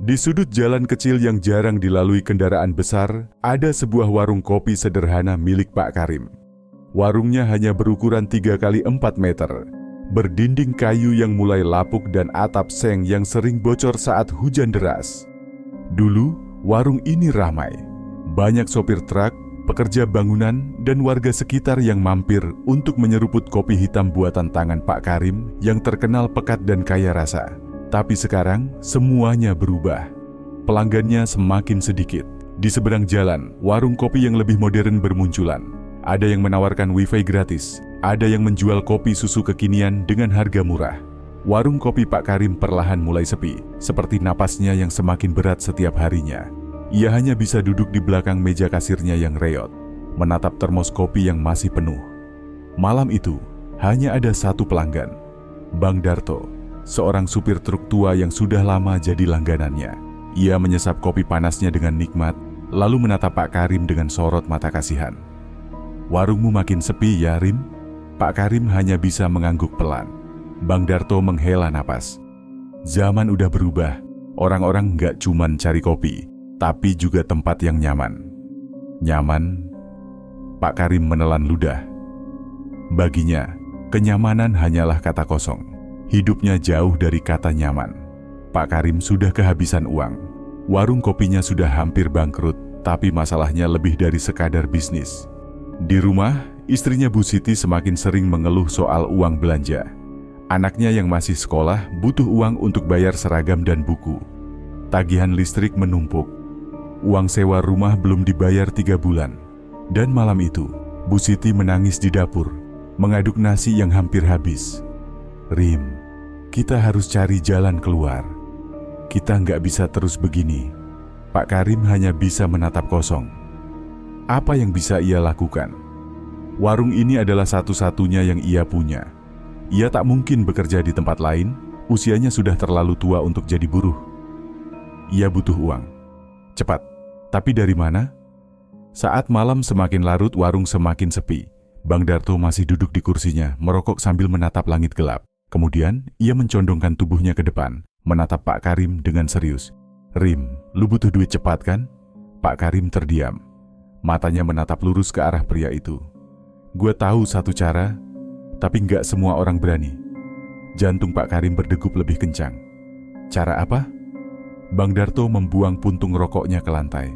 Di sudut jalan kecil yang jarang dilalui kendaraan besar, ada sebuah warung kopi sederhana milik Pak Karim. Warungnya hanya berukuran 3 kali 4 meter, berdinding kayu yang mulai lapuk dan atap seng yang sering bocor saat hujan deras. Dulu, warung ini ramai. Banyak sopir truk, pekerja bangunan, dan warga sekitar yang mampir untuk menyeruput kopi hitam buatan tangan Pak Karim yang terkenal pekat dan kaya rasa. Tapi sekarang, semuanya berubah. Pelanggannya semakin sedikit. Di seberang jalan, warung kopi yang lebih modern bermunculan. Ada yang menawarkan wifi gratis, ada yang menjual kopi susu kekinian dengan harga murah. Warung kopi Pak Karim perlahan mulai sepi, seperti napasnya yang semakin berat setiap harinya. Ia hanya bisa duduk di belakang meja kasirnya yang reot, menatap termos kopi yang masih penuh. Malam itu, hanya ada satu pelanggan, Bang Darto, seorang supir truk tua yang sudah lama jadi langganannya. Ia menyesap kopi panasnya dengan nikmat, lalu menatap Pak Karim dengan sorot mata kasihan. "Warungmu makin sepi ya, Rim?" Pak Karim hanya bisa mengangguk pelan. Bang Darto menghela napas. Zaman udah berubah. Orang-orang nggak cuman cari kopi, tapi juga tempat yang nyaman. Nyaman? Pak Karim menelan ludah. Baginya, kenyamanan hanyalah kata kosong. Hidupnya jauh dari kata nyaman. Pak Karim sudah kehabisan uang. Warung kopinya sudah hampir bangkrut, tapi masalahnya lebih dari sekadar bisnis. Di rumah, istrinya Bu Siti semakin sering mengeluh soal uang belanja. Anaknya yang masih sekolah butuh uang untuk bayar seragam dan buku. Tagihan listrik menumpuk. Uang sewa rumah belum dibayar 3 bulan. Dan malam itu, Bu Siti menangis di dapur, mengaduk nasi yang hampir habis. "Rim, kita harus cari jalan keluar. Kita nggak bisa terus begini." Pak Karim hanya bisa menatap kosong. Apa yang bisa ia lakukan? Warung ini adalah satu-satunya yang ia punya. Ia tak mungkin bekerja di tempat lain, usianya sudah terlalu tua untuk jadi buruh. Ia butuh uang. Cepat. Tapi dari mana? Saat malam semakin larut, warung semakin sepi. Bang Darto masih duduk di kursinya, merokok sambil menatap langit gelap. Kemudian, ia mencondongkan tubuhnya ke depan, menatap Pak Karim dengan serius. "Rim, lu butuh duit cepat kan?" Pak Karim terdiam. Matanya menatap lurus ke arah pria itu. "Gue tahu satu cara, tapi nggak semua orang berani." Jantung Pak Karim berdegup lebih kencang. "Cara apa?" Bang Darto membuang puntung rokoknya ke lantai.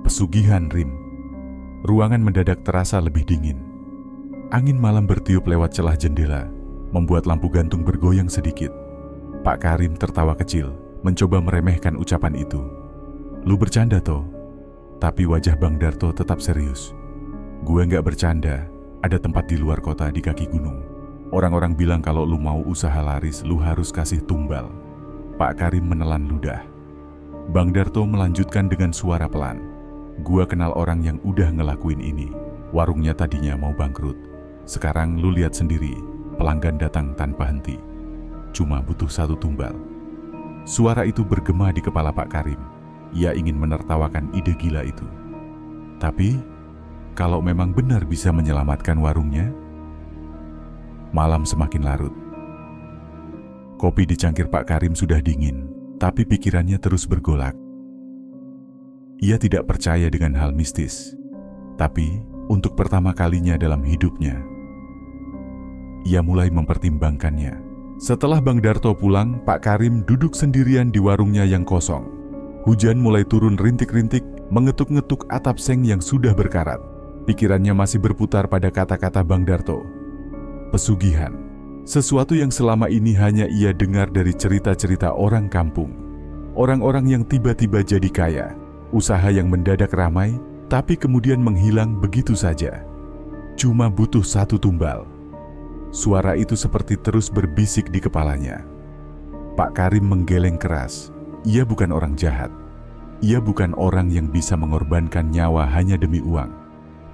"Pesugihan, Rim." Ruangan mendadak terasa lebih dingin. Angin malam bertiup lewat celah jendela, membuat lampu gantung bergoyang sedikit. Pak Karim tertawa kecil, mencoba meremehkan ucapan itu. "Lu bercanda toh?" Tapi wajah Bang Darto tetap serius. "Gue nggak bercanda, ada tempat di luar kota di kaki gunung. Orang-orang bilang kalau lu mau usaha laris, lu harus kasih tumbal." Pak Karim menelan ludah. Bang Darto melanjutkan dengan suara pelan. "Gua kenal orang yang udah ngelakuin ini. Warungnya tadinya mau bangkrut. Sekarang lu lihat sendiri, pelanggan datang tanpa henti. Cuma butuh 1 tumbal." Suara itu bergema di kepala Pak Karim. Ia ingin menertawakan ide gila itu. Tapi, kalau memang benar bisa menyelamatkan warungnya? Malam semakin larut. Kopi di cangkir Pak Karim sudah dingin, tapi pikirannya terus bergolak. Ia tidak percaya dengan hal mistis. Tapi, untuk pertama kalinya dalam hidupnya, ia mulai mempertimbangkannya. Setelah Bang Darto pulang, Pak Karim duduk sendirian di warungnya yang kosong. Hujan mulai turun rintik-rintik, mengetuk-ngetuk atap seng yang sudah berkarat. Pikirannya masih berputar pada kata-kata Bang Darto. Pesugihan. Sesuatu yang selama ini hanya ia dengar dari cerita-cerita orang kampung. Orang-orang yang tiba-tiba jadi kaya. Usaha yang mendadak ramai, tapi kemudian menghilang begitu saja. Cuma butuh 1 tumbal. Suara itu seperti terus berbisik di kepalanya. Pak Karim menggeleng keras. Ia bukan orang jahat. Ia bukan orang yang bisa mengorbankan nyawa hanya demi uang.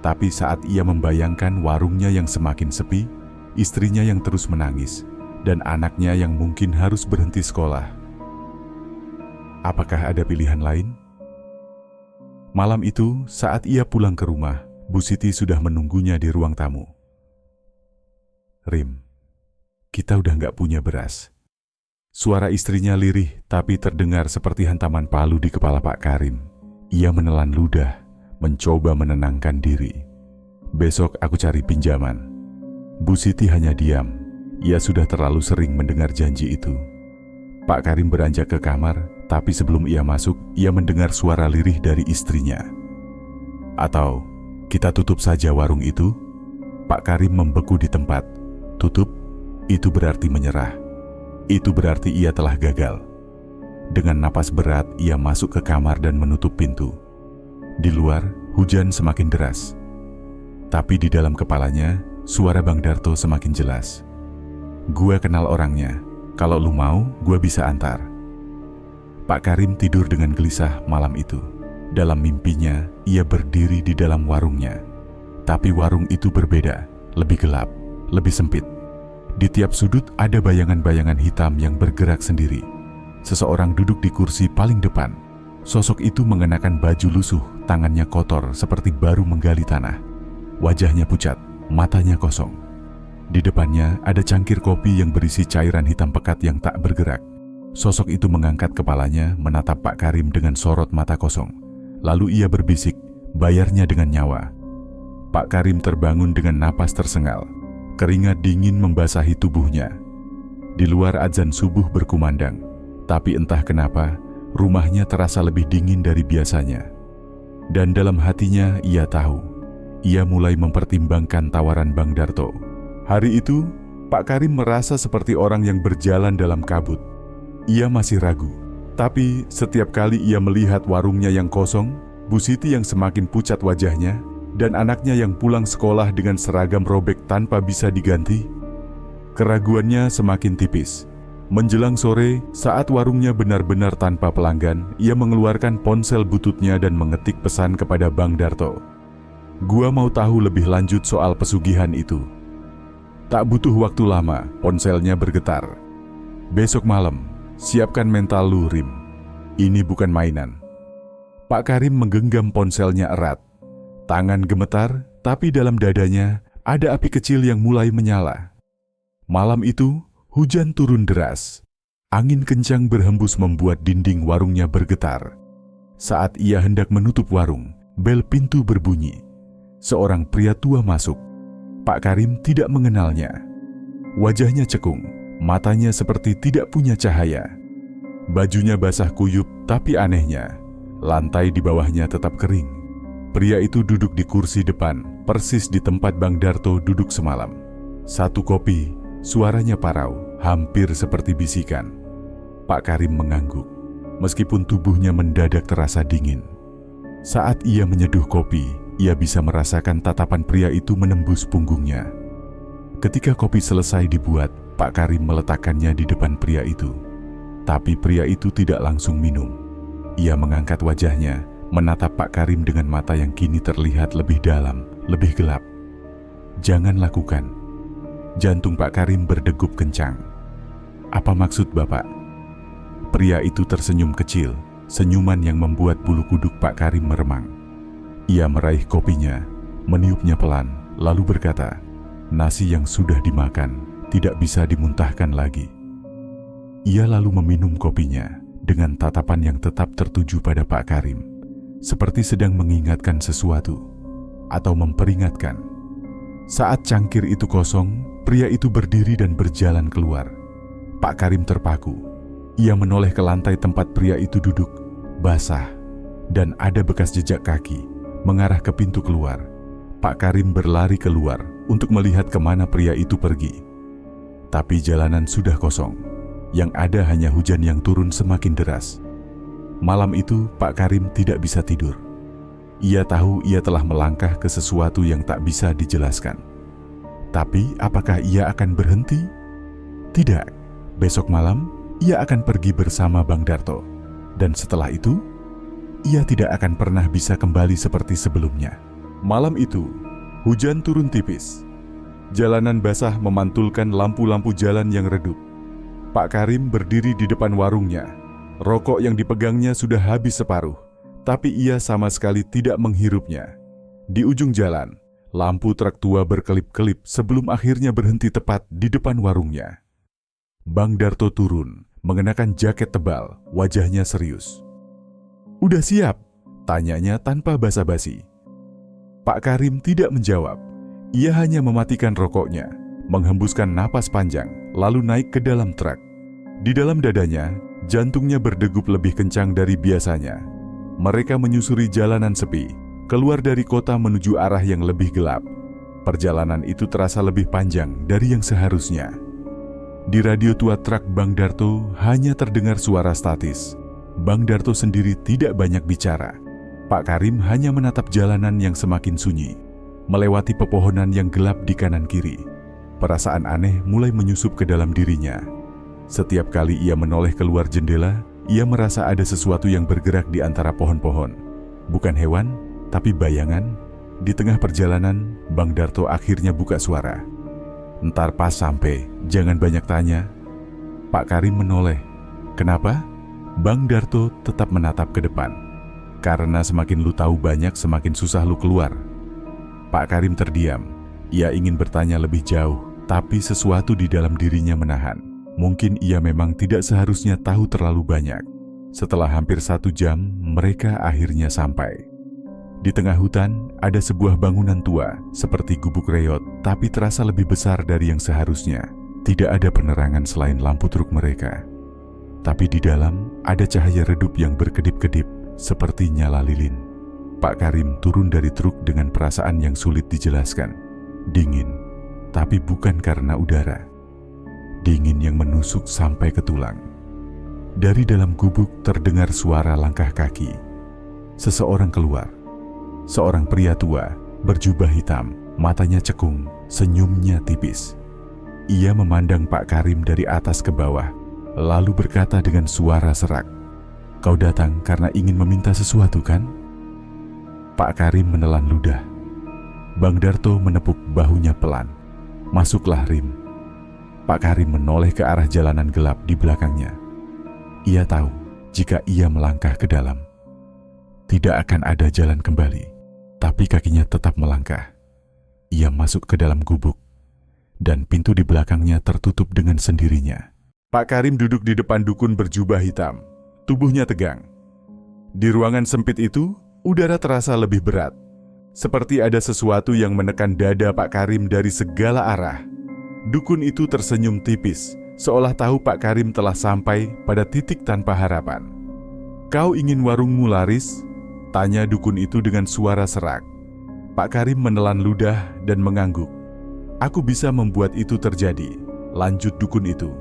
Tapi saat ia membayangkan warungnya yang semakin sepi, istrinya yang terus menangis, dan anaknya yang mungkin harus berhenti sekolah, apakah ada pilihan lain? Malam itu, saat ia pulang ke rumah, Bu Siti sudah menunggunya di ruang tamu. "Rim, kita udah nggak punya beras. Suara istrinya lirih tapi terdengar seperti hantaman palu di kepala Pak Karim. Ia menelan ludah, mencoba menenangkan diri. Besok aku cari pinjaman. Bu Siti hanya diam. Ia sudah terlalu sering mendengar janji itu. Pak Karim beranjak ke kamar, tapi sebelum ia masuk, ia mendengar suara lirih dari istrinya. Atau, kita tutup saja warung itu? Pak Karim membeku di tempat. Tutup? Itu berarti menyerah. Itu berarti ia telah gagal. Dengan napas berat, ia masuk ke kamar dan menutup pintu. Di luar, hujan semakin deras. Tapi di dalam kepalanya, suara Bang Darto semakin jelas. Gua kenal orangnya. Kalau lu mau, gua bisa antar. Pak Karim tidur dengan gelisah malam itu. Dalam mimpinya, ia berdiri di dalam warungnya. Tapi warung itu berbeda, lebih gelap, lebih sempit. Di tiap sudut ada bayangan-bayangan hitam yang bergerak sendiri. Seseorang duduk di kursi paling depan. Sosok itu mengenakan baju lusuh, tangannya kotor seperti baru menggali tanah. Wajahnya pucat, matanya kosong. Di depannya ada cangkir kopi yang berisi cairan hitam pekat yang tak bergerak. Sosok itu mengangkat kepalanya, menatap Pak Karim dengan sorot mata kosong. Lalu ia berbisik, bayarnya dengan nyawa. Pak Karim terbangun dengan napas tersengal. Keringat dingin membasahi tubuhnya. Di luar azan subuh berkumandang, tapi entah kenapa rumahnya terasa lebih dingin dari biasanya. Dan dalam hatinya ia tahu, ia mulai mempertimbangkan tawaran Bang Darto. Hari itu, Pak Karim merasa seperti orang yang berjalan dalam kabut. Ia masih ragu, tapi setiap kali ia melihat warungnya yang kosong, Bu Siti yang semakin pucat wajahnya, dan anaknya yang pulang sekolah dengan seragam robek tanpa bisa diganti, keraguannya semakin tipis. Menjelang sore, saat warungnya benar-benar tanpa pelanggan, ia mengeluarkan ponsel bututnya dan mengetik pesan kepada Bang Darto. Gua mau tahu lebih lanjut soal pesugihan itu. Tak butuh waktu lama, ponselnya bergetar. Besok malam, siapkan mental lu, Rim. Ini bukan mainan. Pak Karim menggenggam ponselnya erat. Tangan gemetar, tapi dalam dadanya ada api kecil yang mulai menyala. Malam itu, hujan turun deras. Angin kencang berhembus membuat dinding warungnya bergetar. Saat ia hendak menutup warung, bel pintu berbunyi. Seorang pria tua masuk. Pak Karim tidak mengenalnya. Wajahnya cekung, matanya seperti tidak punya cahaya. Bajunya basah kuyup, tapi anehnya, lantai di bawahnya tetap kering. Pria itu duduk di kursi depan, persis di tempat Bang Darto duduk semalam. Satu kopi, suaranya parau, hampir seperti bisikan. Pak Karim mengangguk, meskipun tubuhnya mendadak terasa dingin. Saat ia menyeduh kopi, ia bisa merasakan tatapan pria itu menembus punggungnya. Ketika kopi selesai dibuat, Pak Karim meletakkannya di depan pria itu. Tapi pria itu tidak langsung minum. Ia mengangkat wajahnya, menatap Pak Karim dengan mata yang kini terlihat lebih dalam, lebih gelap. Jangan lakukan. Jantung Pak Karim berdegup kencang. Apa maksud Bapak? Pria itu tersenyum kecil, senyuman yang membuat bulu kuduk Pak Karim meremang. Ia meraih kopinya, meniupnya pelan, lalu berkata, nasi yang sudah dimakan tidak bisa dimuntahkan lagi. Ia lalu meminum kopinya dengan tatapan yang tetap tertuju pada Pak Karim. Seperti sedang mengingatkan sesuatu atau memperingatkan. Saat cangkir itu kosong, pria itu berdiri dan berjalan keluar. Pak Karim terpaku. Ia menoleh ke lantai tempat pria itu duduk, basah, dan ada bekas jejak kaki mengarah ke pintu keluar. Pak Karim berlari keluar untuk melihat kemana pria itu pergi. Tapi jalanan sudah kosong. Yang ada hanya hujan yang turun semakin deras. Malam itu, Pak Karim tidak bisa tidur. Ia tahu ia telah melangkah ke sesuatu yang tak bisa dijelaskan. Tapi, apakah ia akan berhenti? Tidak. Besok malam, ia akan pergi bersama Bang Darto. Dan setelah itu, ia tidak akan pernah bisa kembali seperti sebelumnya. Malam itu, hujan turun tipis. Jalanan basah memantulkan lampu-lampu jalan yang redup. Pak Karim berdiri di depan warungnya. Rokok yang dipegangnya sudah habis separuh, tapi ia sama sekali tidak menghirupnya. Di ujung jalan, lampu truk tua berkelip-kelip sebelum akhirnya berhenti tepat di depan warungnya. Bang Darto turun, mengenakan jaket tebal, wajahnya serius. "Udah siap?" tanyanya tanpa basa-basi. Pak Karim tidak menjawab. Ia hanya mematikan rokoknya, menghembuskan napas panjang, lalu naik ke dalam truk. Di dalam dadanya, jantungnya berdegup lebih kencang dari biasanya. Mereka menyusuri jalanan sepi, keluar dari kota menuju arah yang lebih gelap. Perjalanan itu terasa lebih panjang dari yang seharusnya. Di radio tua truk Bang Darto hanya terdengar suara statis. Bang Darto sendiri tidak banyak bicara. Pak Karim hanya menatap jalanan yang semakin sunyi, melewati pepohonan yang gelap di kanan kiri. Perasaan aneh mulai menyusup ke dalam dirinya. Setiap kali ia menoleh keluar jendela, ia merasa ada sesuatu yang bergerak di antara pohon-pohon. Bukan hewan, tapi bayangan. Di tengah perjalanan, Bang Darto akhirnya buka suara. "Ntar pas sampai, jangan banyak tanya." Pak Karim menoleh. "Kenapa?" Bang Darto tetap menatap ke depan. "Karena semakin lu tahu banyak, semakin susah lu keluar." Pak Karim terdiam. Ia ingin bertanya lebih jauh, tapi sesuatu di dalam dirinya menahan. Mungkin ia memang tidak seharusnya tahu terlalu banyak. Setelah hampir 1 jam, mereka akhirnya sampai. Di tengah hutan, ada sebuah bangunan tua, seperti gubuk reot, tapi terasa lebih besar dari yang seharusnya. Tidak ada penerangan selain lampu truk mereka. Tapi di dalam, ada cahaya redup yang berkedip-kedip, seperti nyala lilin. Pak Karim turun dari truk dengan perasaan yang sulit dijelaskan. Dingin, tapi bukan karena udara. Dingin yang menusuk sampai ke tulang. Dari dalam gubuk terdengar suara langkah kaki. Seseorang keluar. Seorang pria tua, berjubah hitam, matanya cekung, senyumnya tipis. Ia memandang Pak Karim dari atas ke bawah, lalu berkata dengan suara serak, "Kau datang karena ingin meminta sesuatu, kan?" Pak Karim menelan ludah. Bang Darto menepuk bahunya pelan. "Masuklah, Rim." Pak Karim menoleh ke arah jalanan gelap di belakangnya. Ia tahu jika ia melangkah ke dalam, tidak akan ada jalan kembali. Tapi kakinya tetap melangkah. Ia masuk ke dalam gubuk, dan pintu di belakangnya tertutup dengan sendirinya. Pak Karim duduk di depan dukun berjubah hitam. Tubuhnya tegang. Di ruangan sempit itu, udara terasa lebih berat. Seperti ada sesuatu yang menekan dada Pak Karim dari segala arah. Dukun itu tersenyum tipis, seolah tahu Pak Karim telah sampai pada titik tanpa harapan. "Kau ingin warungmu laris?" tanya dukun itu dengan suara serak. Pak Karim menelan ludah dan mengangguk. "Aku bisa membuat itu terjadi," lanjut dukun itu.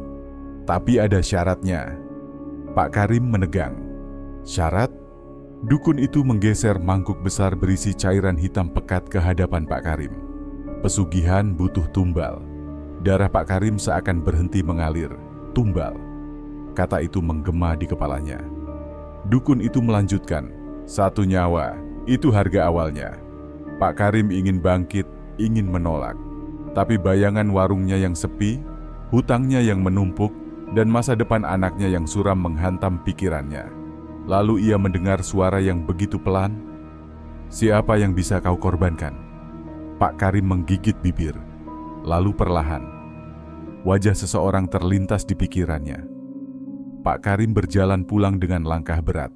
"Tapi ada syaratnya." Pak Karim menegang. "Syarat?" Dukun itu menggeser mangkuk besar berisi cairan hitam pekat ke hadapan Pak Karim. "Pesugihan butuh tumbal." Darah Pak Karim seakan berhenti mengalir. "Tumbal." Kata itu menggema di kepalanya. Dukun itu melanjutkan, "1 nyawa, itu harga awalnya." Pak Karim ingin bangkit, ingin menolak. Tapi bayangan warungnya yang sepi, hutangnya yang menumpuk, dan masa depan anaknya yang suram menghantam pikirannya. Lalu ia mendengar suara yang begitu pelan, "Siapa yang bisa kau korbankan?" Pak Karim menggigit bibir. Lalu perlahan, wajah seseorang terlintas di pikirannya. Pak Karim berjalan pulang dengan langkah berat.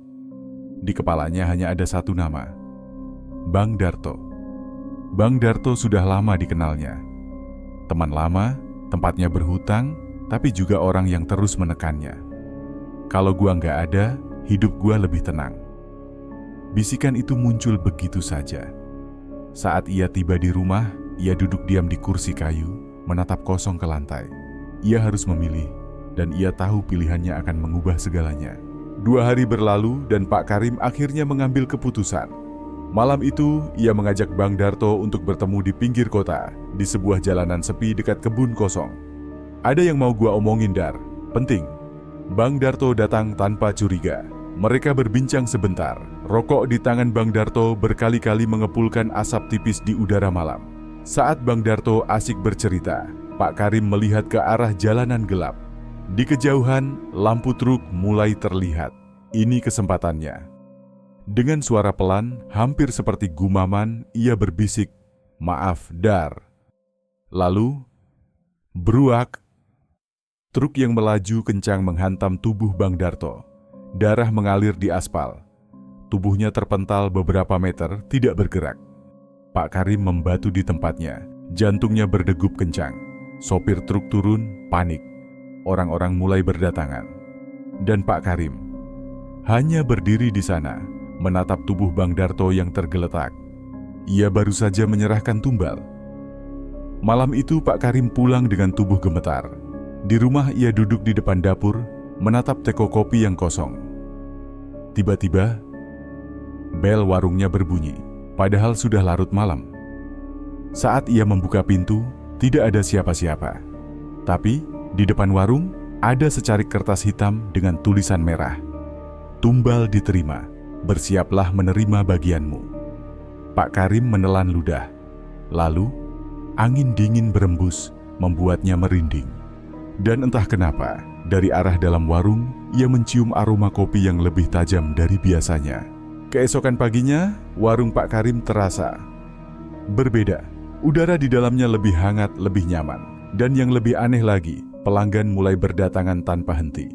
Di kepalanya hanya ada 1 nama, Bang Darto. Bang Darto sudah lama dikenalnya. Teman lama, tempatnya berhutang, tapi juga orang yang terus menekannya. "Kalau gua nggak ada, hidup gua lebih tenang." Bisikan itu muncul begitu saja. Saat ia tiba di rumah, ia duduk diam di kursi kayu, menatap kosong ke lantai. Ia harus memilih, dan ia tahu pilihannya akan mengubah segalanya. 2 hari berlalu dan Pak Karim akhirnya mengambil keputusan. Malam itu, ia mengajak Bang Darto untuk bertemu di pinggir kota, di sebuah jalanan sepi dekat kebun kosong. "Ada yang mau gua omongin, Dar. Penting." Bang Darto datang tanpa curiga. Mereka berbincang sebentar. Rokok di tangan Bang Darto berkali-kali mengepulkan asap tipis di udara malam. Saat Bang Darto asik bercerita, Pak Karim melihat ke arah jalanan gelap. Di kejauhan, lampu truk mulai terlihat. Ini kesempatannya. Dengan suara pelan, hampir seperti gumaman, ia berbisik, "Maaf, Dar." Lalu, bruak, Truk yang melaju kencang menghantam tubuh Bang Darto. Darah mengalir di aspal. Tubuhnya terpental beberapa meter, tidak bergerak. Pak Karim membatu di tempatnya. Jantungnya berdegup kencang. Sopir truk turun, panik. Orang-orang mulai berdatangan. Dan Pak Karim hanya berdiri di sana, menatap tubuh Bang Darto yang tergeletak. Ia baru saja menyerahkan tumbal. Malam itu Pak Karim pulang dengan tubuh gemetar. Di rumah ia duduk di depan dapur, menatap teko kopi yang kosong. Tiba-tiba, bel warungnya berbunyi, padahal sudah larut malam. Saat ia membuka pintu, tidak ada siapa-siapa. Tapi, di depan warung, ada secarik kertas hitam dengan tulisan merah. Tumbal diterima, bersiaplah menerima bagianmu. Pak Karim menelan ludah. Lalu, angin dingin berembus, membuatnya merinding. Dan entah kenapa, dari arah dalam warung, ia mencium aroma kopi yang lebih tajam dari biasanya. Keesokan paginya, warung Pak Karim terasa berbeda. Udara di dalamnya lebih hangat, lebih nyaman. Dan yang lebih aneh lagi, pelanggan mulai berdatangan tanpa henti.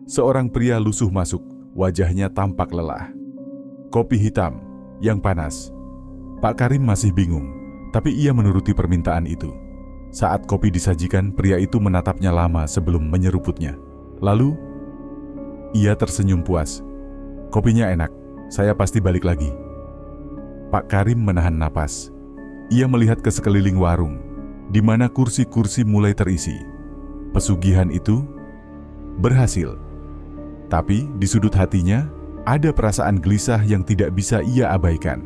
Seorang pria lusuh masuk, wajahnya tampak lelah. Kopi hitam, yang panas. Pak Karim masih bingung, tapi ia menuruti permintaan itu. Saat kopi disajikan, pria itu menatapnya lama sebelum menyeruputnya. Lalu, ia tersenyum puas. Kopinya enak, saya pasti balik lagi. Pak Karim menahan napas. Ia melihat ke sekeliling warung, di mana kursi-kursi mulai terisi. Pesugihan itu berhasil. Tapi di sudut hatinya, ada perasaan gelisah yang tidak bisa ia abaikan.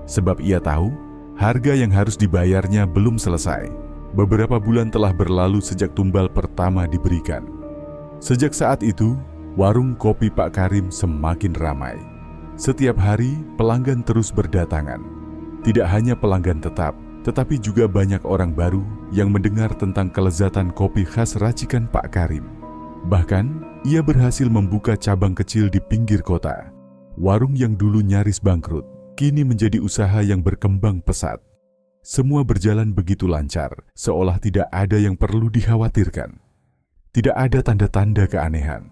Sebab ia tahu, harga yang harus dibayarnya belum selesai. Beberapa bulan telah berlalu sejak tumbal pertama diberikan. Sejak saat itu, warung kopi Pak Karim semakin ramai. Setiap hari, pelanggan terus berdatangan. Tidak hanya pelanggan tetap, tetapi juga banyak orang baru yang mendengar tentang kelezatan kopi khas racikan Pak Karim. Bahkan, ia berhasil membuka cabang kecil di pinggir kota. Warung yang dulu nyaris bangkrut, kini menjadi usaha yang berkembang pesat. Semua berjalan begitu lancar, seolah tidak ada yang perlu dikhawatirkan. Tidak ada tanda-tanda keanehan.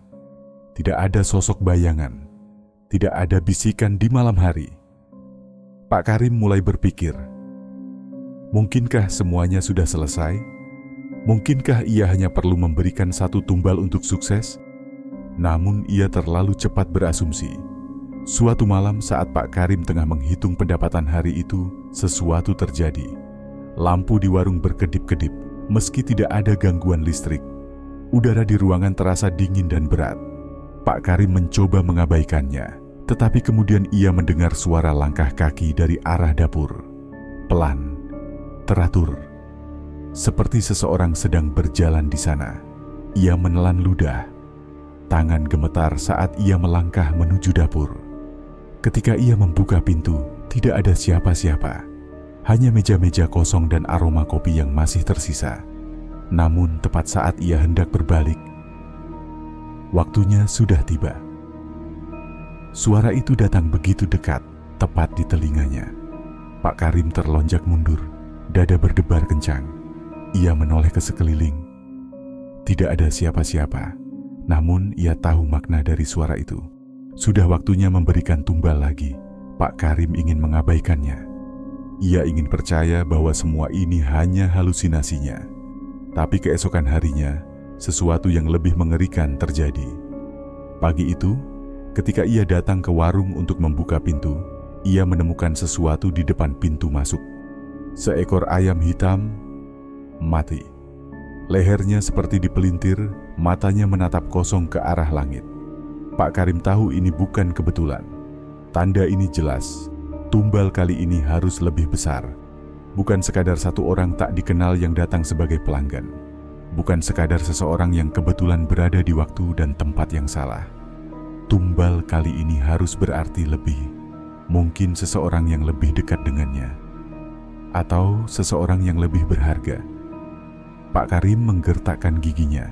Tidak ada sosok bayangan. Tidak ada bisikan di malam hari. Pak Karim mulai berpikir, mungkinkah semuanya sudah selesai? Mungkinkah ia hanya perlu memberikan satu tumbal untuk sukses? Namun ia terlalu cepat berasumsi. Suatu malam saat Pak Karim tengah menghitung pendapatan hari itu, sesuatu terjadi. Lampu di warung berkedip-kedip, meski tidak ada gangguan listrik. Udara di ruangan terasa dingin dan berat. Pak Karim mencoba mengabaikannya, tetapi kemudian ia mendengar suara langkah kaki dari arah dapur. Pelan, teratur, seperti seseorang sedang berjalan di sana. Ia menelan ludah. Tangan gemetar saat ia melangkah menuju dapur. Ketika ia membuka pintu, tidak ada siapa-siapa. Hanya meja-meja kosong dan aroma kopi yang masih tersisa. Namun tepat saat ia hendak berbalik, waktunya sudah tiba. Suara itu datang begitu dekat, tepat di telinganya. Pak Karim terlonjak mundur, dada berdebar kencang. Ia menoleh ke sekeliling. Tidak ada siapa-siapa, namun ia tahu makna dari suara itu. Sudah waktunya memberikan tumbal lagi. Pak Karim ingin mengabaikannya. Ia ingin percaya bahwa semua ini hanya halusinasinya. Tapi keesokan harinya, sesuatu yang lebih mengerikan terjadi. Pagi itu, ketika ia datang ke warung untuk membuka pintu, ia menemukan sesuatu di depan pintu masuk. Seekor ayam hitam mati. Lehernya seperti dipelintir, matanya menatap kosong ke arah langit. Pak Karim tahu ini bukan kebetulan. Tanda ini jelas. Tumbal kali ini harus lebih besar. Bukan sekadar satu orang tak dikenal yang datang sebagai pelanggan. Bukan sekadar seseorang yang kebetulan berada di waktu dan tempat yang salah. Tumbal kali ini harus berarti lebih. Mungkin seseorang yang lebih dekat dengannya. Atau seseorang yang lebih berharga. Pak Karim menggertakkan giginya.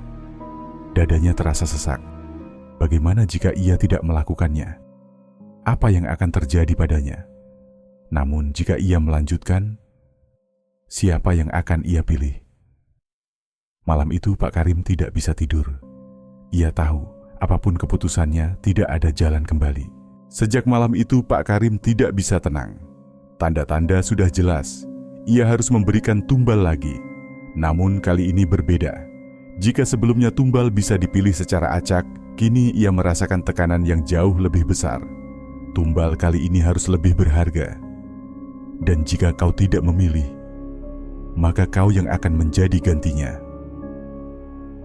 Dadanya terasa sesak. Bagaimana jika ia tidak melakukannya? Apa yang akan terjadi padanya? Namun jika ia melanjutkan, siapa yang akan ia pilih? Malam itu Pak Karim tidak bisa tidur. Ia tahu apapun keputusannya tidak ada jalan kembali. Sejak malam itu Pak Karim tidak bisa tenang. Tanda-tanda sudah jelas. Ia harus memberikan tumbal lagi. Namun kali ini berbeda. Jika sebelumnya tumbal bisa dipilih secara acak, kini ia merasakan tekanan yang jauh lebih besar. Tumbal kali ini harus lebih berharga. Dan jika kau tidak memilih, maka kau yang akan menjadi gantinya.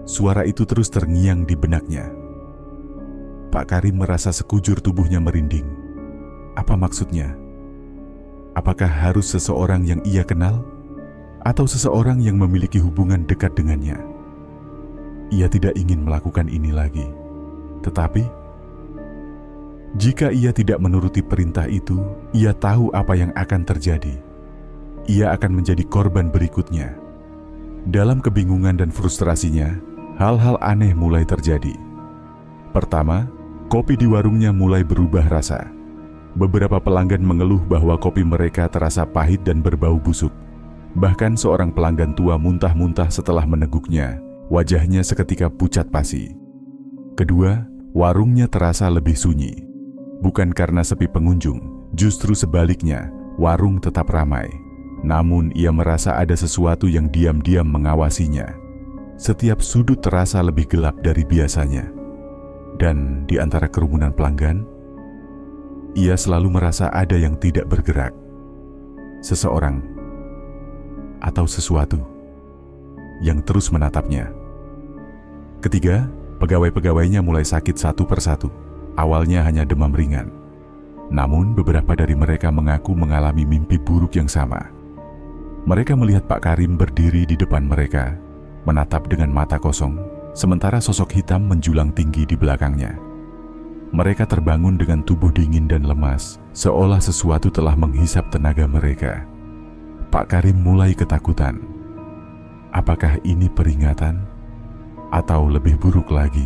Suara itu terus terngiang di benaknya. Pak Karim merasa sekujur tubuhnya merinding. Apa maksudnya? Apakah harus seseorang yang ia kenal? Atau seseorang yang memiliki hubungan dekat dengannya? Ia tidak ingin melakukan ini lagi. Tetapi, jika ia tidak menuruti perintah itu, ia tahu apa yang akan terjadi. Ia akan menjadi korban berikutnya. Dalam kebingungan dan frustrasinya, hal-hal aneh mulai terjadi. Pertama, kopi di warungnya mulai berubah rasa. Beberapa pelanggan mengeluh bahwa kopi mereka terasa pahit dan berbau busuk. Bahkan seorang pelanggan tua muntah-muntah setelah meneguknya. Wajahnya seketika pucat pasi. Kedua, warungnya terasa lebih sunyi. Bukan karena sepi pengunjung, justru sebaliknya, warung tetap ramai. Namun ia merasa ada sesuatu yang diam-diam mengawasinya. Setiap sudut terasa lebih gelap dari biasanya. Dan di antara kerumunan pelanggan, ia selalu merasa ada yang tidak bergerak. Seseorang atau sesuatu yang terus menatapnya. Ketiga, pegawai-pegawainya mulai sakit satu persatu. Awalnya hanya demam ringan. Namun beberapa dari mereka mengaku mengalami mimpi buruk yang sama. Mereka melihat Pak Karim berdiri di depan mereka, menatap dengan mata kosong, sementara sosok hitam menjulang tinggi di belakangnya. Mereka terbangun dengan tubuh dingin dan lemas, seolah sesuatu telah menghisap tenaga mereka. Pak Karim mulai ketakutan. Apakah ini peringatan? Atau lebih buruk lagi,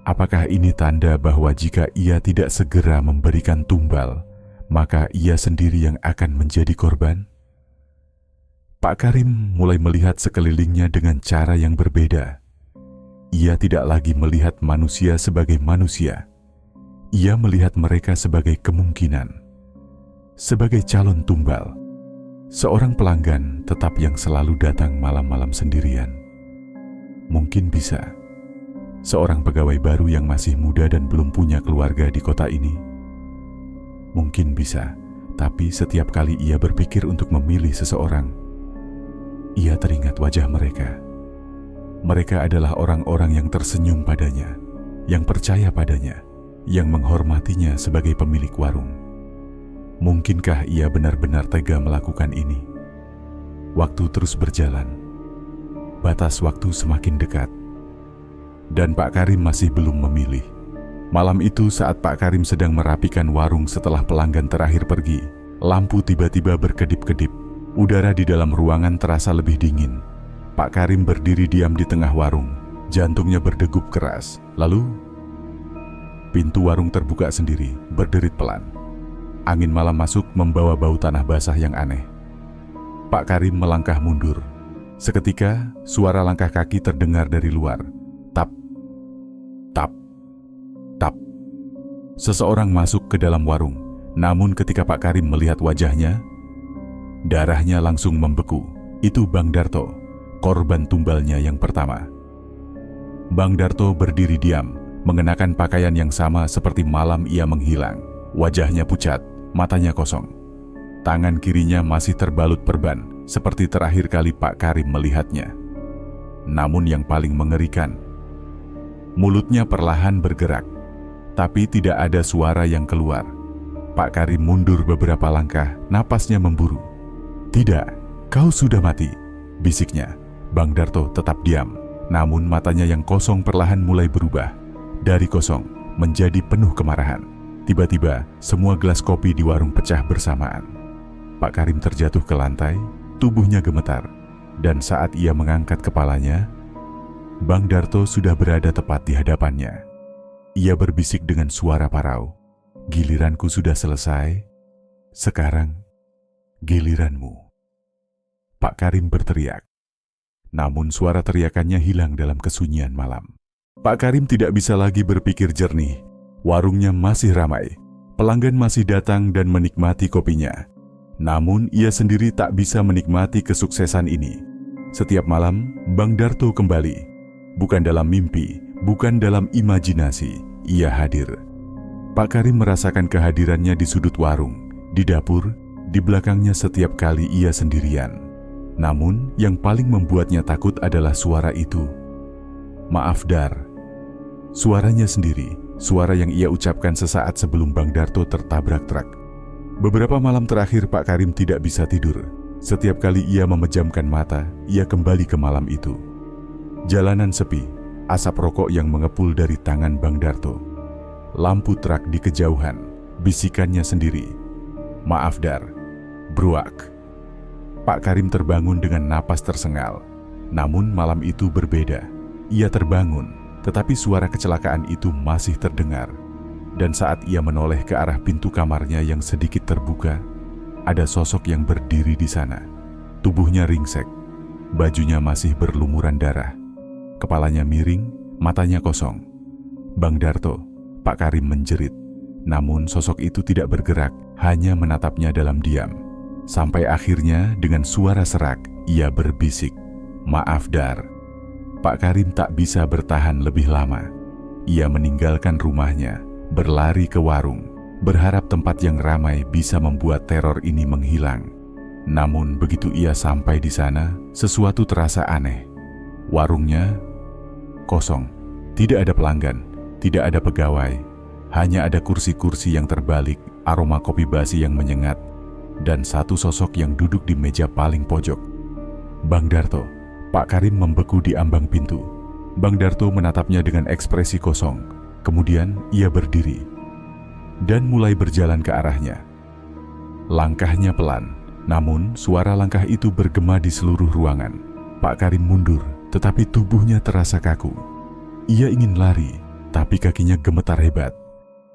apakah ini tanda bahwa jika ia tidak segera memberikan tumbal, maka ia sendiri yang akan menjadi korban? Pak Karim mulai melihat sekelilingnya dengan cara yang berbeda. Ia tidak lagi melihat manusia sebagai manusia. Ia melihat mereka sebagai kemungkinan, sebagai calon tumbal. Seorang pelanggan tetap yang selalu datang malam-malam sendirian. Mungkin bisa. Seorang pegawai baru yang masih muda dan belum punya keluarga di kota ini. Mungkin bisa, tapi setiap kali ia berpikir untuk memilih seseorang, ia teringat wajah mereka. Mereka adalah orang-orang yang tersenyum padanya, yang percaya padanya, yang menghormatinya sebagai pemilik warung. Mungkinkah ia benar-benar tega melakukan ini? Waktu terus berjalan. Batas waktu semakin dekat. Dan Pak Karim masih belum memilih. Malam itu saat Pak Karim sedang merapikan warung setelah pelanggan terakhir pergi, lampu tiba-tiba berkedip-kedip. Udara di dalam ruangan terasa lebih dingin. Pak Karim berdiri diam di tengah warung. Jantungnya berdegup keras. Lalu, pintu warung terbuka sendiri, berderit pelan. Angin malam masuk membawa bau tanah basah yang aneh. Pak Karim melangkah mundur. Seketika, suara langkah kaki terdengar dari luar. Tap, tap, tap. Seseorang masuk ke dalam warung. Namun ketika Pak Karim melihat wajahnya, darahnya langsung membeku. Itu Bang Darto, korban tumbalnya yang pertama. Bang Darto berdiri diam, mengenakan pakaian yang sama seperti malam ia menghilang. Wajahnya pucat, matanya kosong. Tangan kirinya masih terbalut perban, seperti terakhir kali Pak Karim melihatnya. Namun yang paling mengerikan, mulutnya perlahan bergerak, tapi tidak ada suara yang keluar. Pak Karim mundur beberapa langkah, napasnya memburu. "Tidak, kau sudah mati," bisiknya. Bang Darto tetap diam, namun matanya yang kosong perlahan mulai berubah. Dari kosong menjadi penuh kemarahan. Tiba-tiba, semua gelas kopi di warung pecah bersamaan. Pak Karim terjatuh ke lantai, tubuhnya gemetar, dan saat ia mengangkat kepalanya, Bang Darto sudah berada tepat di hadapannya. Ia berbisik dengan suara parau, "Giliranku sudah selesai, sekarang giliranmu." Pak Karim berteriak. Namun suara teriakannya hilang dalam kesunyian malam. Pak Karim tidak bisa lagi berpikir jernih. Warungnya masih ramai. Pelanggan masih datang dan menikmati kopinya. Namun ia sendiri tak bisa menikmati kesuksesan ini. Setiap malam, Bang Darto kembali. Bukan dalam mimpi, bukan dalam imajinasi, ia hadir. Pak Karim merasakan kehadirannya di sudut warung, di dapur, di belakangnya setiap kali ia sendirian. Namun, yang paling membuatnya takut adalah suara itu. "Maaf Dar." Suaranya sendiri, suara yang ia ucapkan sesaat sebelum Bang Darto tertabrak truk. Beberapa malam terakhir Pak Karim tidak bisa tidur. Setiap kali ia memejamkan mata, ia kembali ke malam itu. Jalanan sepi, asap rokok yang mengepul dari tangan Bang Darto. Lampu truk di kejauhan, bisikannya sendiri. "Maaf Dar." Bruak. Pak Karim terbangun dengan napas tersengal. Namun malam itu berbeda. Ia terbangun, tetapi suara kecelakaan itu masih terdengar. Dan saat ia menoleh ke arah pintu kamarnya yang sedikit terbuka, ada sosok yang berdiri di sana. Tubuhnya ringsek, bajunya masih berlumuran darah. Kepalanya miring, matanya kosong. "Bang Darto." Pak Karim menjerit. Namun sosok itu tidak bergerak, hanya menatapnya dalam diam. Sampai akhirnya dengan suara serak, ia berbisik, "Maaf Dar." Pak Karim tak bisa bertahan lebih lama. Ia meninggalkan rumahnya, berlari ke warung, berharap tempat yang ramai bisa membuat teror ini menghilang. Namun begitu ia sampai di sana, sesuatu terasa aneh. Warungnya kosong, tidak ada pelanggan, tidak ada pegawai, hanya ada kursi-kursi yang terbalik, aroma kopi basi yang menyengat, dan satu sosok yang duduk di meja paling pojok. "Bang Darto." Pak Karim membeku di ambang pintu. Bang Darto menatapnya dengan ekspresi kosong. Kemudian ia berdiri dan mulai berjalan ke arahnya. Langkahnya pelan, namun suara langkah itu bergema di seluruh ruangan. Pak Karim mundur, tetapi tubuhnya terasa kaku. Ia ingin lari, tapi kakinya gemetar hebat.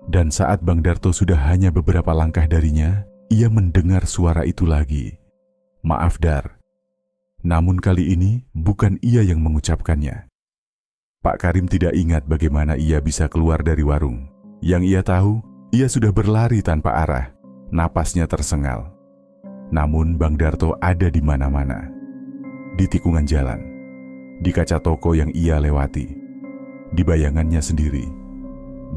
Dan saat Bang Darto sudah hanya beberapa langkah darinya, ia mendengar suara itu lagi. "Maaf Dar." Namun kali ini bukan ia yang mengucapkannya. Pak Karim tidak ingat bagaimana ia bisa keluar dari warung. Yang ia tahu, ia sudah berlari tanpa arah. Napasnya tersengal. Namun Bang Darto ada di mana-mana. Di tikungan jalan, di kaca toko yang ia lewati, di bayangannya sendiri.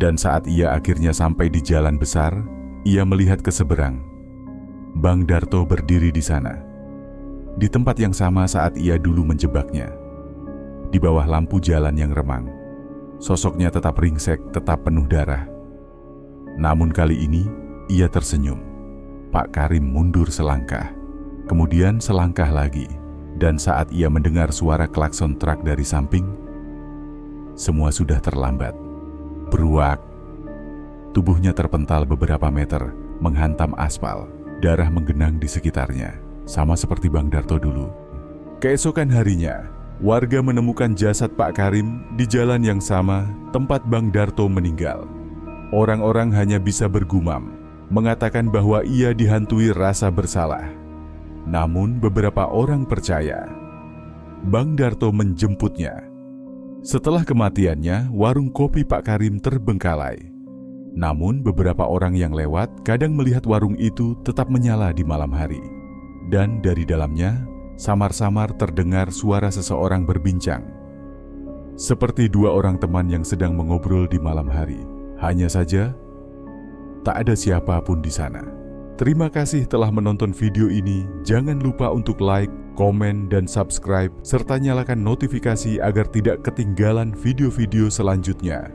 Dan saat ia akhirnya sampai di jalan besar, ia melihat ke seberang. Bang Darto berdiri di sana. Di tempat yang sama saat ia dulu menjebaknya. Di bawah lampu jalan yang remang, sosoknya tetap ringsek, tetap penuh darah. Namun kali ini, ia tersenyum. Pak Karim mundur selangkah, kemudian selangkah lagi. Dan saat ia mendengar suara klakson truk dari samping, semua sudah terlambat. Bruak. Tubuhnya terpental beberapa meter, menghantam aspal. Darah menggenang di sekitarnya. Sama seperti Bang Darto dulu. Keesokan harinya, warga menemukan jasad Pak Karim di jalan yang sama tempat Bang Darto meninggal. Orang-orang hanya bisa bergumam, mengatakan bahwa ia dihantui rasa bersalah. Namun beberapa orang percaya Bang Darto menjemputnya. Setelah kematiannya, warung kopi Pak Karim terbengkalai. Namun beberapa orang yang lewat kadang melihat warung itu tetap menyala di malam hari. Dan dari dalamnya, samar-samar terdengar suara seseorang berbincang. Seperti dua orang teman yang sedang mengobrol di malam hari. Hanya saja, tak ada siapapun di sana. Terima kasih telah menonton video ini. Jangan lupa untuk like, komen, dan subscribe, serta nyalakan notifikasi agar tidak ketinggalan video-video selanjutnya.